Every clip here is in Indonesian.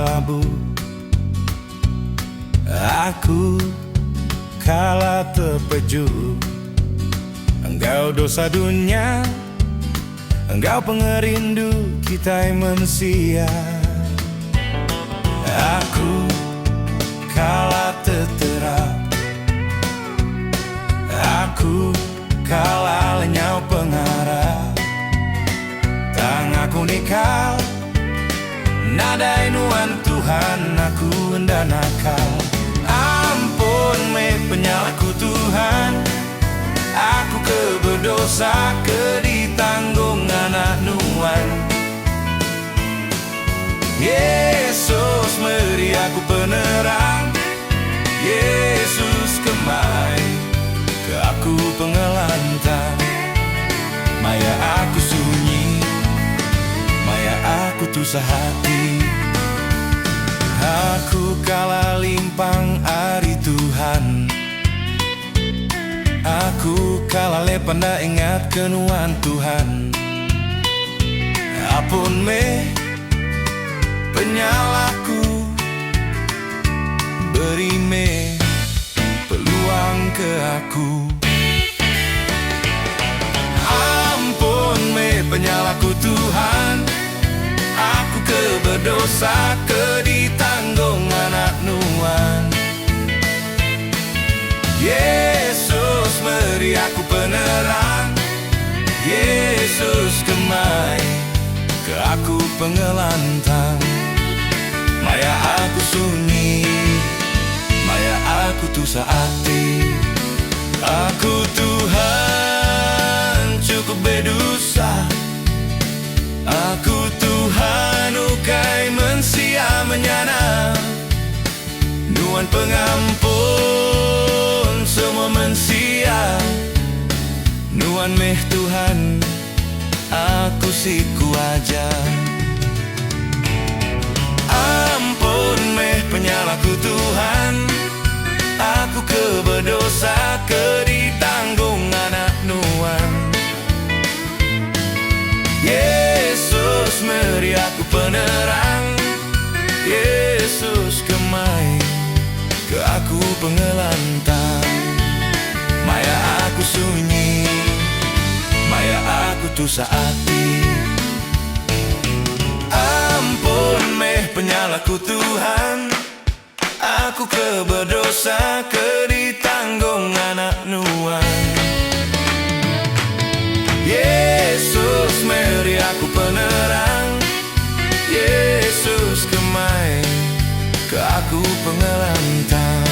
labu. Aku kalah terpeju. Engkau dosa dunia, engkau pengerindu kita manusia. Aku kalah terterap, aku kalah lenyau pengarap. Tanganku nikal, nada inuan Tuhan, aku hendak nakal. Ampun me penyalahku Tuhan, aku keberdosa, ditanggung anak nuan. Yesus beri aku penerang, Yesus kemai ke aku pengelantang. Maya aku sunyi, maya aku tusah hati. Aku kalah limpang ari Tuhan, aku kalah lepan dah ingat kenuan Tuhan. Apun me penyalahku, beri me peluang ke aku. Ampun me penyalahku Tuhan, aku keberdosa, ditanggung anak nuan. Yesus beri aku penerang, Yesus kemai ke aku pengelantang. Maya aku sunyi, maya aku tusah hati. Aku Tuhan cukup berdosa, aku Tuhan ukai mensia menyana. Nuan pengampun semua mensia, nuan meh Tuhan, aku siku aja. Ampun meh penyalahku Tuhan, aku keberdosa, ditanggung anak nuan. Yesus beri aku penerang, Yesus kemai ke aku pengelantang. Maya aku sunyi, maya aku tusah hati. Ampun meh penyalahku Tuhan, aku keberdosa, ditanggung anak nuan. Yesus beri aku penerang, Yesus kemai ke aku pengelantang.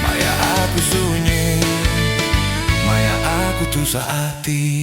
Maya aku sunyi, maya aku tusah hati.